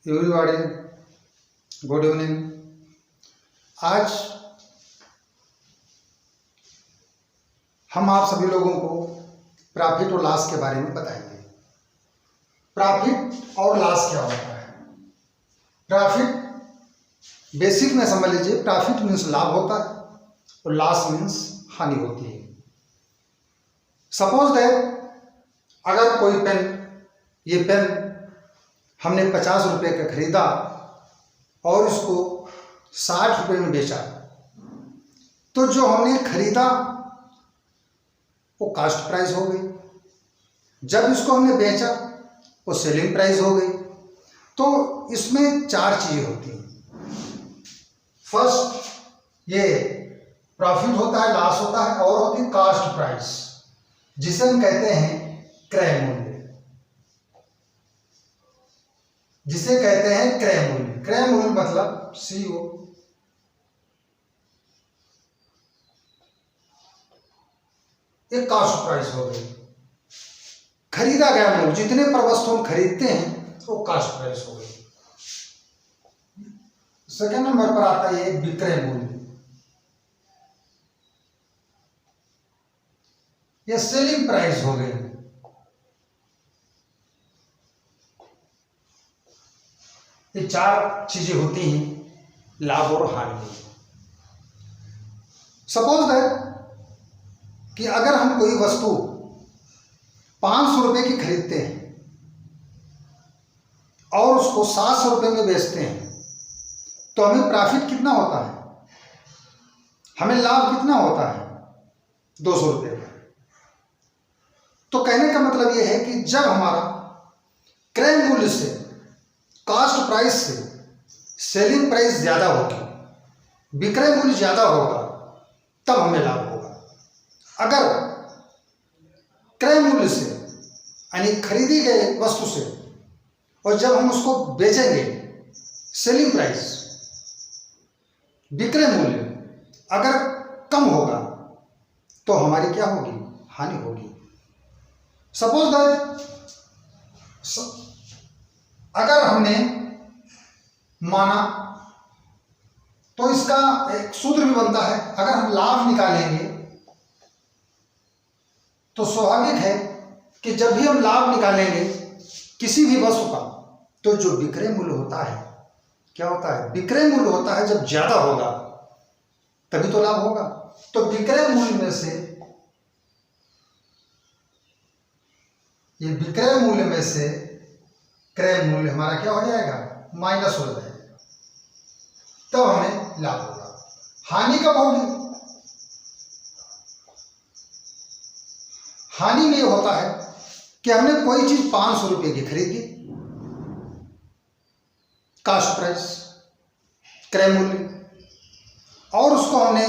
Everybody, good evening. आज हम आप सभी लोगों को प्रॉफिट और लॉस के बारे में बताएंगे। प्रॉफिट और लॉस क्या होता है? प्रॉफिट बेसिक में समझ लीजिए, प्रॉफिट मीन्स लाभ होता है और लॉस मीन्स हानि होती है। सपोज दैट अगर कोई पेन, ये पेन हमने 50 रुपये का खरीदा और इसको 60 रुपये में बेचा, तो जो हमने खरीदा वो कास्ट प्राइस हो गई। जब इसको हमने बेचा वो सेलिंग प्राइस हो गई। तो इसमें चार चीजें होती हैं। फर्स्ट ये प्रॉफिट होता है, लॉस होता है, और होती है कास्ट प्राइस, जिसे हम कहते हैं क्रय मूल्य, जिसे कहते हैं क्रय मूल्य। क्रय मूल्य मतलब CO। एक कास्ट प्राइस हो गई, खरीदा गया मूल्य, जितने पर वस्तु हम खरीदते हैं वो कास्ट प्राइस हो गई। सेकंड नंबर पर आता है विक्रय मूल्य, ये सेलिंग प्राइस हो गई। ये चार चीजें होती हैं लाभ और हानि में। सपोज दैट कि अगर हम कोई वस्तु 500 रुपये की खरीदते हैं और उसको 700 रुपये में बेचते हैं, तो हमें प्रॉफिट कितना होता है? हमें लाभ कितना होता है? 200 रुपये का। तो कहने का मतलब यह है कि जब हमारा क्रय मूल्य से, कास्ट प्राइस से सेलिंग प्राइस ज्यादा होगी, विक्रय मूल्य ज्यादा होगा, तब हमें लाभ होगा। अगर क्रय मूल्य से यानी खरीदी गई वस्तु से, और जब हम उसको बेचेंगे सेलिंग प्राइस, विक्रय मूल्य अगर कम होगा तो हमारी क्या होगी? हानि होगी। सपोज दैट अगर हमने माना, तो इसका एक सूत्र भी बनता है, अगर हम लाभ निकालेंगे तो स्वाभाविक है कि जब भी हम लाभ निकालेंगे किसी भी वस्तु का, तो जो विक्रय मूल्य होता है, क्या होता है? विक्रय मूल्य होता है, जब ज्यादा होगा तभी तो लाभ होगा। तो विक्रय मूल्य में से, ये विक्रय मूल्य में से क्रय मूल्य हमारा क्या हो जाएगा? माइनस हो जाएगा, तब हमें लाभ होगा। हानि कब होगी? हानि में होता है कि हमने कोई चीज 500 रुपये की खरीदी, कास्ट प्राइस, क्रय मूल्य, और उसको हमने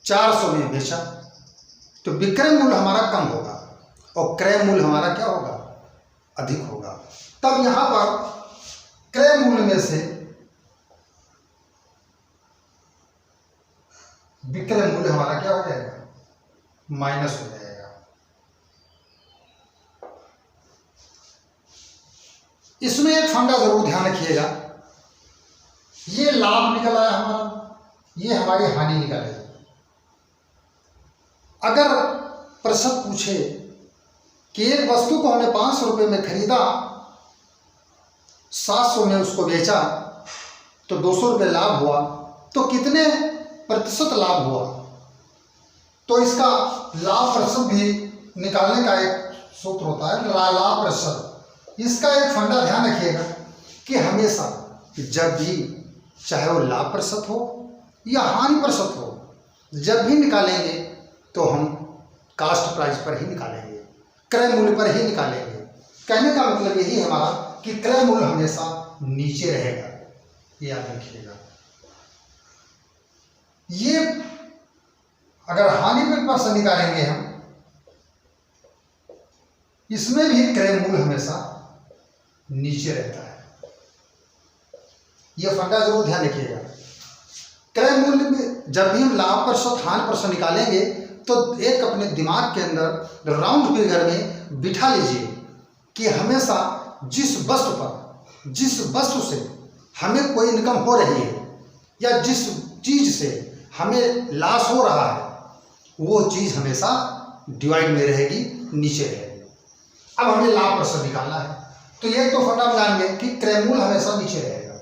400 में बेचा, तो विक्रय मूल्य हमारा कम होगा और क्रय मूल्य हमारा क्या होगा? अधिक होगा। तब यहां पर क्रय मूल्य में से विक्रय मूल्य हमारा क्या हो जाएगा? माइनस हो जाएगा। इसमें एक फंडा जरूर ध्यान रखिएगा, ये लाभ निकल आया हमारा, ये हमारी हानि निकल आई। अगर प्रश्न पूछे कि एक वस्तु को हमने 500 रुपये में खरीदा, 700 में उसको बेचा, तो 200 रुपये लाभ हुआ, तो कितने प्रतिशत लाभ हुआ? तो इसका लाभ प्रतिशत भी निकालने का एक सूत्र होता है, लाभ प्रतिशत। इसका एक फंडा ध्यान रखिएगा कि हमेशा जब भी, चाहे वो लाभ प्रतिशत हो या हानि प्रतिशत हो, जब भी निकालेंगे तो हम कास्ट प्राइस पर ही निकालेंगे, क्रय मूल्य पर ही निकालेंगे। कहने का मतलब यही हमारा कि क्रय मूल्य हमेशा नीचे रहेगा, ये याद रखिएगा। ये अगर हानि पर से निकालेंगे हम, इसमें भी क्रय मूल्य हमेशा नीचे रहता है। यह फंडा जरूर ध्यान रखिएगा। क्रय मूल्य में जब भी हम लाभ प्रतिशत, हानि प्रतिशत निकालेंगे, तो एक अपने दिमाग के अंदर राउंड फिगर में बिठा लीजिए कि हमेशा जिस वस्तु पर जिस वस्तु से हमें कोई इनकम हो रही है या जिस चीज से हमें लॉस हो रहा है वो चीज हमेशा डिवाइड में रहेगी, नीचे रहेगी। अब हमें लाभ प्रतिशत निकालना है, तो ये तो फटाफट जान गए कि क्रयमूल्य हमेशा नीचे रहेगा,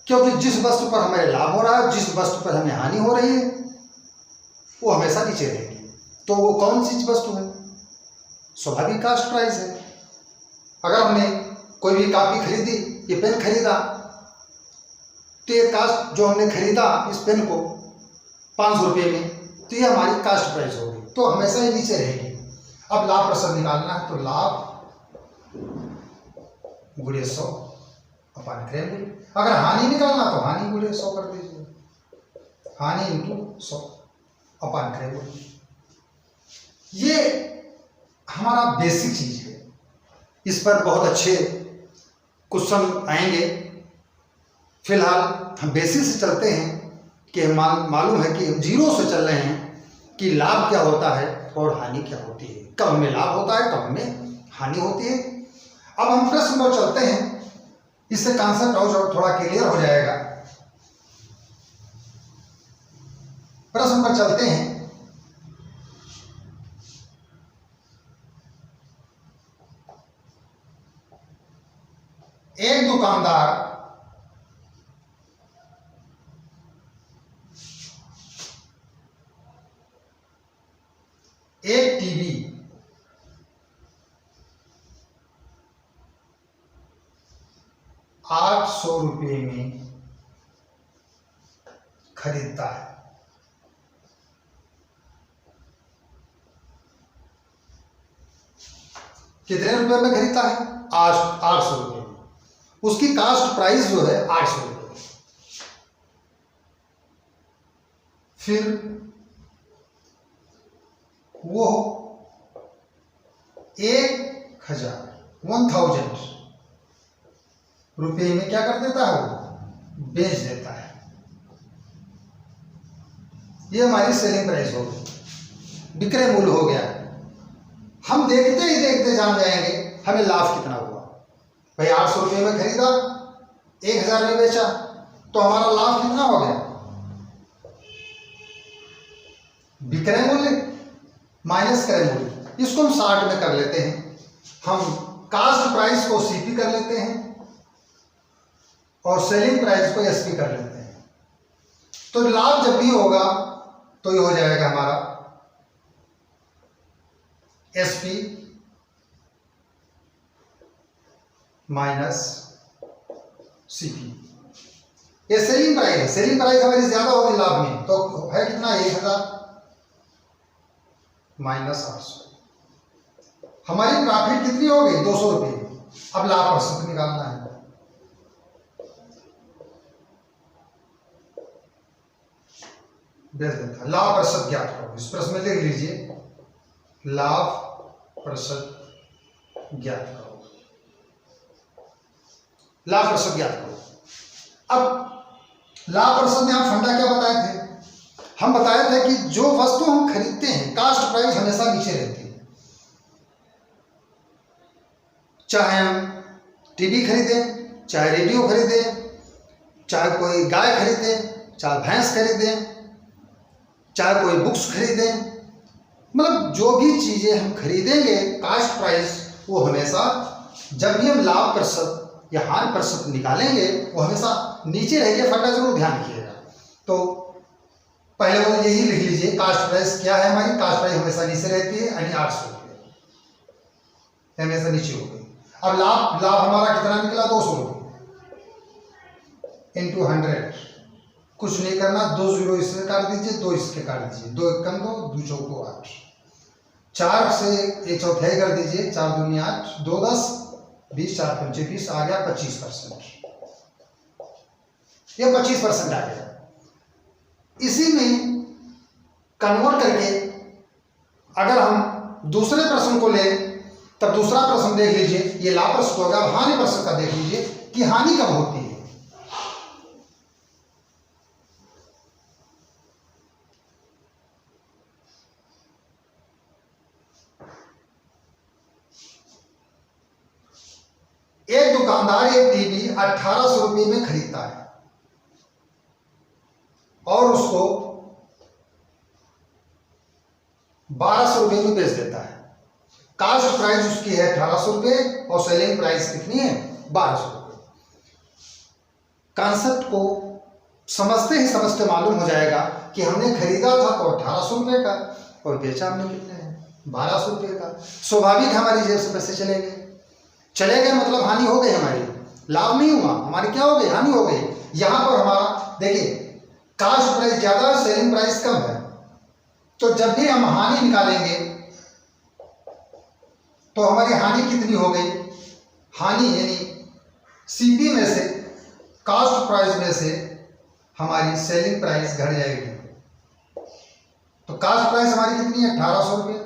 क्योंकि जिस वस्तु पर हमें लाभ हो रहा है, जिस वस्तु पर हमें हानि हो रही है, वो हमेशा नीचे रहेगी। तो वो कौन सी वस्तु है? स्वाभाविक कास्ट प्राइस है। अगर हमने कोई भी कॉपी खरीदी, ये पेन खरीदा, तो ये कास्ट जो हमने खरीदा इस पेन को 500 रुपये में, तो ये हमारी कास्ट प्राइस होगी, तो हमेशा ये नीचे रहेगी। अब लाभ प्रतिशत निकालना है, तो लाभ गुणे 100 अपन क्रयमूल्य। अगर हानि निकालना तो हानि गुणे 100 कर दीजिए, हानि इंटू 100 अपन क्रयमूल्य। ये हमारा बेसिक चीज है, इस पर बहुत अच्छे क्वेश्चन आएंगे। फिलहाल हम बेसिक से चलते हैं कि मालूम है कि जीरो से चल रहे हैं कि लाभ क्या होता है और हानि क्या होती है, कब हमें लाभ होता है, कब हमें हानि होती है। अब हम प्रश्न पर चलते हैं, इससे कॉन्सेप्ट और थोड़ा क्लियर हो जाएगा। प्रश्न पर चलते हैं। एक दुकानदार एक टीवी 800 रुपये में खरीदता है। कितने रुपए में खरीदता है? 800 रुपये में। उसकी कास्ट प्राइस जो है 800 रुपये। फिर वो 1000 रुपये में क्या कर देता है? वो बेच देता है। ये हमारी सेलिंग प्राइस हो गई, विक्रय मूल्य हो गया। हम देखते ही देखते जान जाएंगे हमें लाभ कितना हुआ। भाई 800 रुपये में खरीदा, 1000 में बेचा, तो हमारा लाभ कितना हो गया? विक्रय मूल्य माइनस क्रय मूल्य। इसको हम 60 में कर लेते हैं। हम कास्ट प्राइस को सीपी कर लेते हैं और सेलिंग प्राइस को एसपी कर लेते हैं। तो लाभ जब भी होगा तो ये हो जाएगा हमारा एसपी माइनस सीपी। ये सेलिंग प्राइस है, सेलिंग प्राइस हमारी ज्यादा होगी लाभ में, तो है कितना? 1000 माइनस 800। हमारी प्रॉफिट कितनी हो गई? 200 रुपये। अब लाभ प्रतिशत निकालना है। लाभ प्रतिशत ज्ञात करो। इस प्रश्न में लिख लीजिए, लाभ प्रतिशत ज्ञात करो। लाभ प्रतिशत ज्ञात करो। अब लाभ प्रतिशत में हम फंडा क्या बताए थे? हम बताए थे कि जो वस्तु हम खरीदते हैं, कास्ट प्राइस हमेशा नीचे रहती है। चाहे हम टीवी खरीदें, चाहे रेडियो खरीदें, चाहे कोई गाय खरीदें, चाहे भैंस खरीदें, चाहे कोई बुक्स खरीदें, मतलब जो भी चीजें हम खरीदेंगे, कास्ट प्राइस वो हमेशा, जब भी हम लाभ प्रतिशत या हानि प्रतिशत निकालेंगे, वो हमेशा नीचे रहेगी। फंडा जरूर ध्यान रखिएगा। तो पहले वो यही लिख लीजिए, कास्ट प्राइस क्या है हमारी? कास्ट प्राइस हमेशा नीचे रहती है, यानी 800 रुपये हमेशा नीचे हो गई। अब लाभ हमारा कितना निकला? 200 रुपये इंटू 100। कुछ नहीं करना, 2 जीरो इससे काट दीजिए, 2 इसके काट दीजिए, 2 एकम 2, 2 चौको 8, 4 से 1 चौथाई कर दीजिए, 4 दूनी 8, 2 10 20, 4 पंचे 20, आ गया 25%। ये 25% आ गया। इसी में कन्वर्ट करके अगर हम दूसरे प्रश्न को लें, तब दूसरा प्रश्न देख लीजिए, ये लाभ प्रतिशत होगा। हानि प्रतिशत का देख लीजिए कि हानि कब होती है। एक दुकान दुकानदार एक टीवी 1800 रुपये में खरीदता है और उसको 1200 रुपये में बेच देता है। कास्ट प्राइस उसकी है 1800 रुपये और सेलिंग प्राइस कितनी है 1200 रुपये। कॉन्सेप्ट को समझते ही समझते मालूम हो जाएगा कि हमने खरीदा था तो 1800 रुपये का और बेचा हमने कितने हैं 1200 रुपये का। स्वाभाविक हमारी जेब से पैसे चले गए मतलब हानि हो गई हमारी, लाभ नहीं हुआ, हमारी क्या हो गई हानि हो गई। यहाँ पर हमारा देखिए कास्ट प्राइस ज़्यादा है सेलिंग प्राइस कम है, तो जब भी हम हानि निकालेंगे तो हमारी हानि कितनी हो गई, हानि यानी सीपी में से कास्ट प्राइस में से हमारी सेलिंग प्राइस घट जाएगी। तो कास्ट प्राइस हमारी कितनी है 1800 रुपये,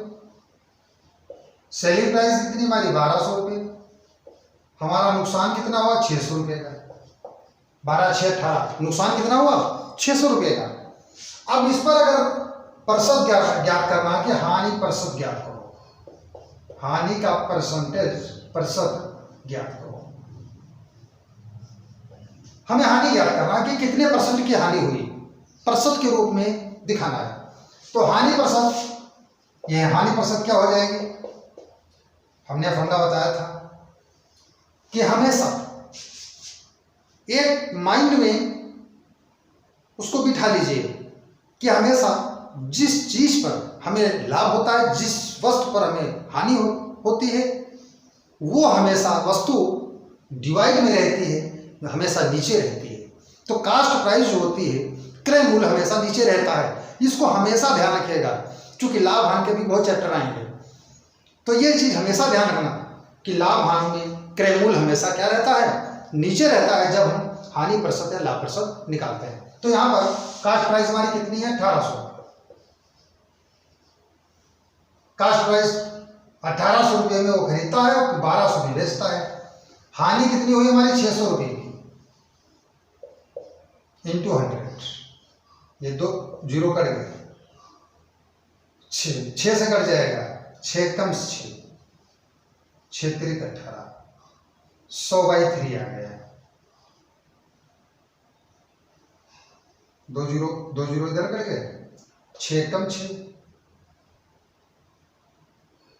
सेलिंग प्राइस कितनी हमारी 1200 रुपये, हमारा नुकसान कितना हुआ 600 रुपये का। 12 6 18 नुकसान कितना हुआ 600 रुपये का। अब इस पर अगर प्रतिशत ज्ञात करना है कि हानि प्रतिशत ज्ञात करो, हानि का प्रतिशत ज्ञात करो। हमें हानि ज्ञात करना कि कितने परसेंट की हानि हुई, प्रतिशत के रूप में दिखाना है। तो हानि प्रतिशत, ये हानि प्रतिशत क्या हो जाएगी, हमने फंडा बताया था कि हमेशा एक माइंड में उसको बिठा लीजिए कि हमेशा जिस चीज पर हमें लाभ होता है, जिस वस्तु पर हमें हानि होती है, वो हमेशा वस्तु डिवाइड में रहती है, हमेशा नीचे रहती है। तो कास्ट प्राइस जो होती है, क्रय मूल्य हमेशा नीचे रहता है। इसको हमेशा ध्यान रखिएगा, क्योंकि लाभ हानि के भी बहुत चैप्टर आएंगे। तो ये चीज हमेशा ध्यान रखना कि लाभ हानि में क्रय मूल्य हमेशा क्या रहता है, नीचे रहता है जब हम हानि प्रतिशत या लाभ प्रतिशत निकालते हैं। तो यहाँ पर कास्ट प्राइस हमारी कितनी है 1800, कास्ट प्राइस 1800 रुपये में वो खरीदता है और 1200 में बेचता है। हानि कितनी हुई हमारी 600 रुपये की इंटू 100, ये 2 जीरो कट गए, 6 से कट जाएगा, 6 कम 6 6 3 18, 100/3 आ गया। 2 जीरो इधर कट गए, 6 कम 6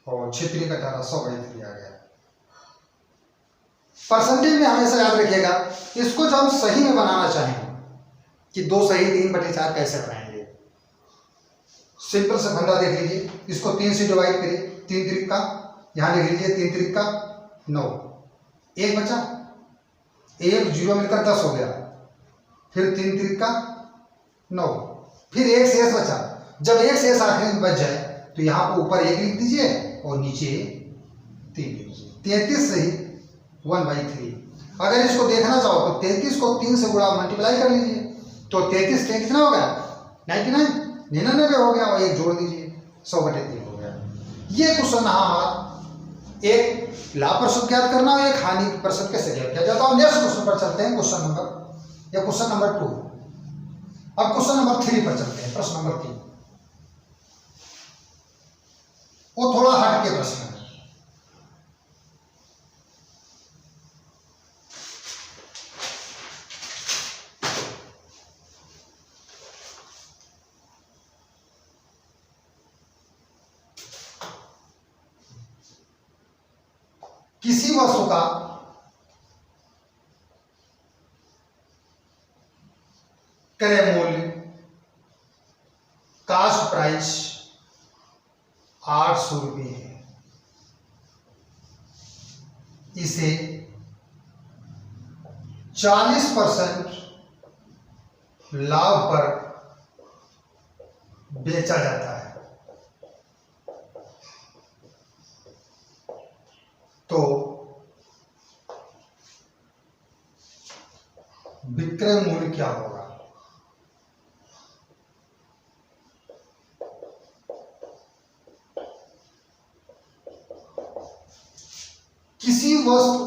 और 6 3 18, 100/3 आ गया। परसेंटेज में हमेशा याद रखिएगा, इसको जब हम सही में बनाना चाहें कि 2 सही 3/4 कैसे बनाएंगे, सिंपल से फंडा देख लीजिए। इसको 3 से डिवाइड करिए, 3 3 का यहाँ लिख लीजिए, 3 3 का 9, 1 बचा, 1 0 मिलकर 10 हो गया, फिर 3 3 का 9, फिर 1 शेष बचा। जब 1 शेष आखिर में बच जाए तो यहाँ पर ऊपर 1 लिख दीजिए और नीचे 3 लिख दीजिए। 33 से ही 1/3। अगर इसको देखना चाहो तो 33 को 3 से गुणा मल्टीप्लाई कर लीजिए, तो 33 के कितना हो गया 99 हो गया, और 1 जोड़ दीजिए 100/3 हो गया। ये क्वेश्चन हमारा एक लाभ प्रतिशत ज्ञात करना और एक हानि प्रतिशत कैसे ज्ञात किया जाता है। नेक्स्ट क्वेश्चन पर चलते हैं, क्वेश्चन नंबर 2। अब क्वेश्चन नंबर 3 पर चलते हैं, प्रश्न नंबर 3। वो थोड़ा हट के प्रश्न है। किसी वस्तु का क्रय मूल्य कास्ट प्राइस 800 रुपये है। इसे 40% लाभ पर बेचा जाता है। तो विक्रय मूल्य क्या होगा? किसी वस्तु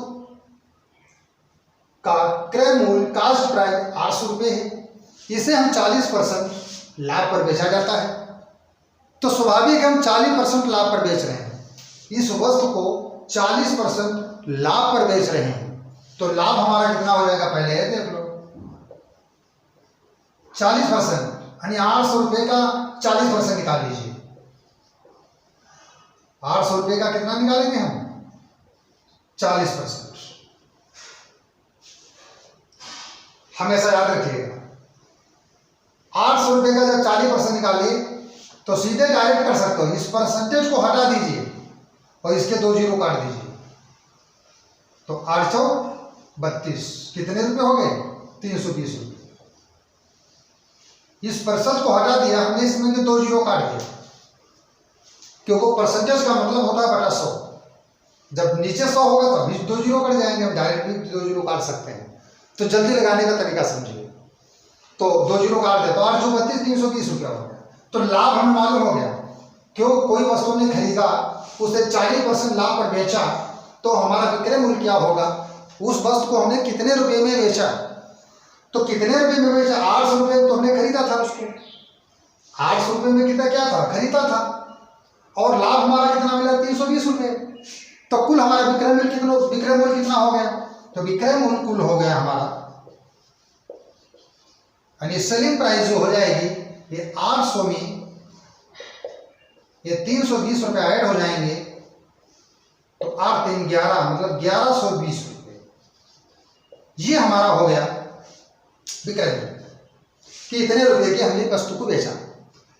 का क्रय मूल्य कास्ट प्राइस 800 रुपये है, इसे हम 40% लाभ पर बेचा जाता है। तो स्वाभाविक हम 40% लाभ पर बेच रहे हैं, इस वस्तु को 40% लाभ पर बेच रहे हैं, तो लाभ हमारा कितना हो जाएगा पहले है देख लो, 40%, यानी 800 रुपये का 40% निकाल लीजिए। 800 रुपये का कितना निकालेंगे हम, 40%। हमेशा याद रखिएगा 800 रुपये का जब 40% निकालिए तो सीधे डायरेक्ट कर सकते हो, इस परसेंटेज को हटा दीजिए और इसके 2 जीरो काट दीजिए, तो 832 कितने रुपए हो गए, 320 रुपये। इस परसेंट को हटा दिया हमने, इसमें के 2 जीरो काट दिया, क्योंकि परसेंटेज का मतलब होता है बटा 100। जब नीचे 100 होगा तो भी 2 जीरो कट जाएंगे, हम डायरेक्ट भी 2 जीरो काट सकते हैं। तो जल्दी लगाने का तरीका समझिए, तो 2 जीरो काट दे तो 8 जो 32 320 रुपया हो गया। तो लाभ हमें मालूम हो गया, क्यों कोई वस्तु ने खरीदा उसे 40% लाभ पर बेचा तो हमारा विक्रय मूल्य क्या होगा, उस वस्तु को हमने कितने रुपए में बेचा, तो कितने रुपए में बेचा, 800 रुपये तो हमने खरीदा था उसको, 800 रुपये में कितना क्या था, खरीदा था, और लाभ हमारा कितना मिला, 320 रुपये। तो कुल हमारा विक्रय मूल्य कितना हो गया, तो विक्रय मूल्य कुल हो गया हमारा, यानी सेलिंग प्राइस जो हो जाएगी ये 800 में ये 320 रुपये ऐड हो जाएंगे, तो 8 3 11 मतलब 1120 रुपये। ये हमारा हो गया विक्रय मूल्य कि इतने रुपये की हमने वस्तु को बेचा।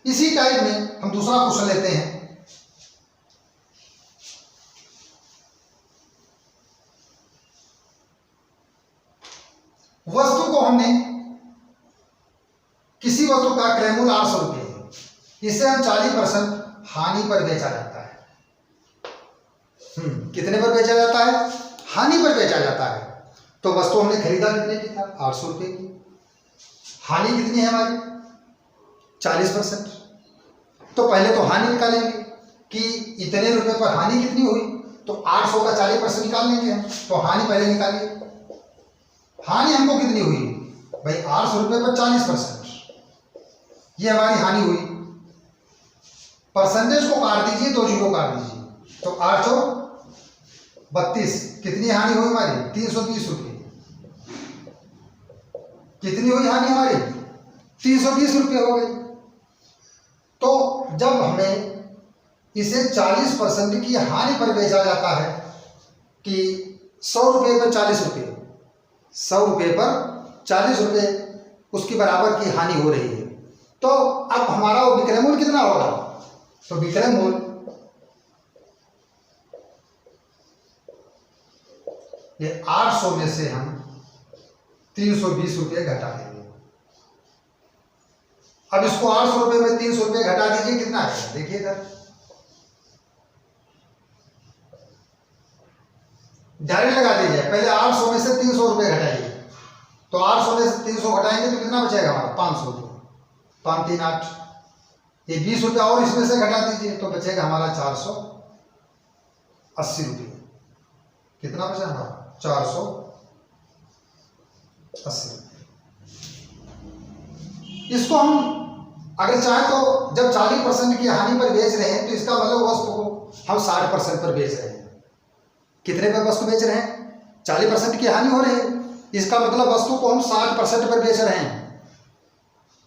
इसी टाइप में हम दूसरा क्वेश्चन लेते हैं। वस्तु को हमने, किसी वस्तु का क्रय मूल्य 800 रुपये है, इसे हम 40% हानि पर बेचा जाता है। कितने पर बेचा जाता है, हानि पर बेचा जाता है। तो वस्तु हमने खरीदा कितने की था, 800 रुपये की, हानि कितनी है हमारी 40%। तो पहले तो हानि निकालेंगे कि इतने रुपए पर हानि कितनी हुई, तो 800 का 40% निकाल लेंगे हम। तो हानि पहले निकालिए, हानि हमको कितनी हुई भाई, 800 रुपये पर 40%, ये हमारी हानि हुई। परसेंटेज को काट दीजिए, 2 जीरो काट दीजिए, तो 832 कितनी हानि हुई हमारी, 320 रुपये। कितनी हुई हानि हमारी, 320 रुपये हो गई। तो जब हमें इसे 40% की हानि पर बेचा जाता है कि 100 रुपये पर 40 रुपये, 100 रुपये पर 40 रुपये उसकी बराबर की हानि हो रही है, तो अब हमारा वो विक्रय मूल्य कितना होगा, तो विक्रय मूल्य ये 800 में से हम 320 रुपये घटा देंगे। अब इसको 800 रुपये में 300 रुपये घटा दीजिए, कितना है देखिए इधर, डायरेक्ट लगा दीजिए। पहले 800 में से 300 रुपये घटाइए, तो 800 में से 300 घटाएंगे तो कितना बचेगा हमारा, 500 रुपये, 5 3 8, ये 20 रुपये और इसमें से घटा दीजिए तो बचेगा हमारा 480 रुपये। कितना बचा हमारा, 480 रुपये। इसको हम अगर चाहे तो जब 40% की हानि पर बेच रहे हैं तो इसका मतलब वस्तु को हम 60% पर बेच रहे हैं। कितने पर वस्तु बेच रहे हैं, 40% की हानि हो रही है, इसका मतलब वस्तु को हम 60% पर बेच रहे हैं।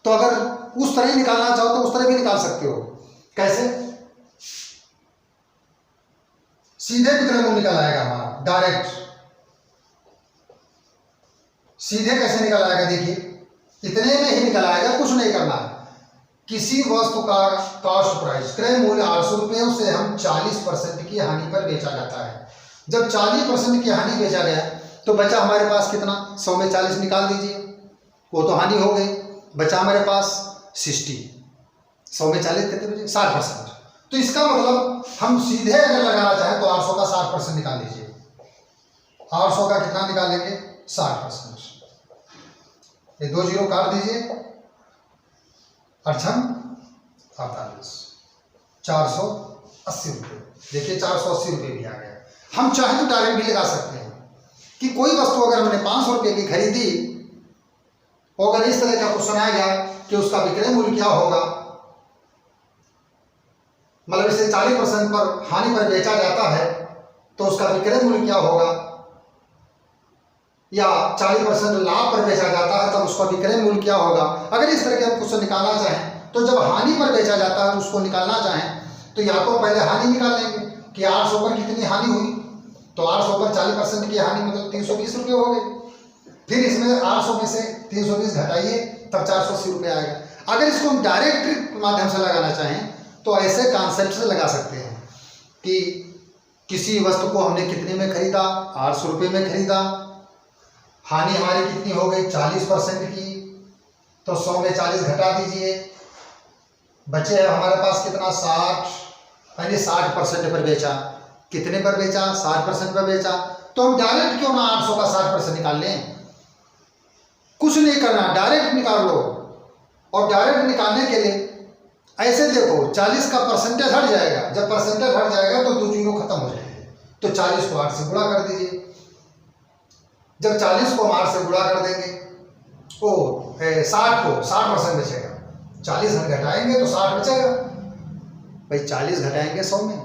तो अगर उस तरह निकालना चाहो तो उस तरह भी निकाल सकते हो। कैसे, सीधे विक्रय मूल्य निकल आएगा हमारा, डायरेक्ट सीधे कैसे निकल आएगा, देखिए इतने में ही निकल आएगा, कुछ नहीं करना है। किसी वस्तु का कॉस्ट प्राइस क्रय मूल्य 800 रुपये, उसे हम 40% की हानि पर बेचा जाता है। जब 40% की हानि बेचा गया तो बचा हमारे पास कितना, 100 में 40 निकाल दीजिए, वो तो हानि हो गई, बचा हमारे पास 60, 100 में 40 कितने बचे, 60%। तो इसका मतलब हम सीधे अगर लगाना चाहें तो 800 का 60% निकाल लीजिए। 800 का कितना निकालेंगे, 60%। ये 2 जीरो काट दीजिए, 48 480 रुपये। देखिए 480 रुपये भी आ गया। हम चाहे तो डायरेक्ट भी लगा सकते हैं कि कोई वस्तु अगर हमने 500 रुपये की खरीदी और अगर इस तरह का क्वेश्चन आएगा कि उसका विक्रय मूल्य क्या होगा, मतलब इसे 40% पर हानि पर बेचा जाता है तो उसका विक्रय मूल्य क्या होगा, या 40% लाभ पर बेचा जाता है तब उसका विक्रय मूल्य क्या होगा। अगर इस तरह के हम क्वेश्चन निकालना चाहें तो जब हानि पर बेचा जाता है उसको निकालना चाहें तो या तो पहले हानि निकाल लेंगे कि 800 पर कितनी हानि हुई, तो 800 पर 40% की हानि मतलब 320 रुपये हो गए। फिर इसमें 800 में से 320 घटाइए तब 480 रुपये आएगा। अगर इसको हम डायरेक्ट माध्यम से लगाना चाहें तो ऐसे कॉन्सेप्ट से लगा सकते हैं कि किसी वस्तु को हमने कितने में खरीदा, 800 रुपये में खरीदा, हानि हमारी कितनी हो गई 40% की, तो 100 में 40 घटा दीजिए, बचे हमारे पास कितना 60, यानी 60% पर बेचा। कितने पर बेचा 60% पर बेचा, तो हम डायरेक्ट क्यों ना 800 का 60% निकाल लें। कुछ नहीं करना, डायरेक्ट निकाल लो। और डायरेक्ट निकालने के लिए ऐसे देखो 40 का परसेंटेज हट जाएगा, जब परसेंटेज हट जाएगा तो 2 जीरो खत्म हो जाएंगे, तो 40 को 8 से गुणा कर दीजिए। जब 40 को हम 8 से गुणा कर देंगे ओ 60 को 60% बचेगा, 40 हम घटाएंगे तो 60 बचेगा। भाई 40 घटाएंगे 100 में,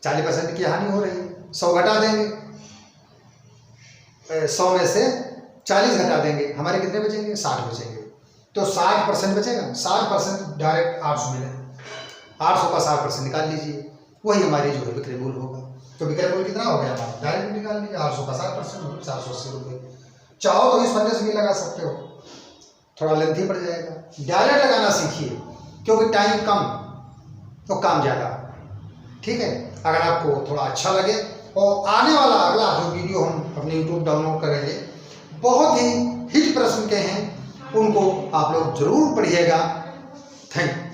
40% की हानि हो रही है, 100 घटा देंगे, 100 में से 40 घटा देंगे, हमारे कितने बचेंगे 60 बचेंगे, तो 60% बचेगा। 60% डायरेक्ट 800 मिले, 800 का 60% निकाल लीजिए, वही हमारी जो है विक्रय मूल्य होगा। तो विक्रय मूल्य कितना हो गया हमारा, डायरेक्ट निकाल लीजिए 800 का 60% 480 रुपये। चाहो तो इस फंडे से भी लगा सकते हो, थोड़ा लेंथी पड़ जाएगा। डायरेक्ट लगाना सीखिए क्योंकि टाइम कम तो काम ज़्यादा, ठीक है। अगर आपको थोड़ा अच्छा लगे और आने वाला अगला जो वीडियो हम अपने यूट्यूब डाउनलोड करेंगे बहुत ही हिट प्रश्न के हैं, उनको आप लोग जरूर पढ़िएगा। Thank you.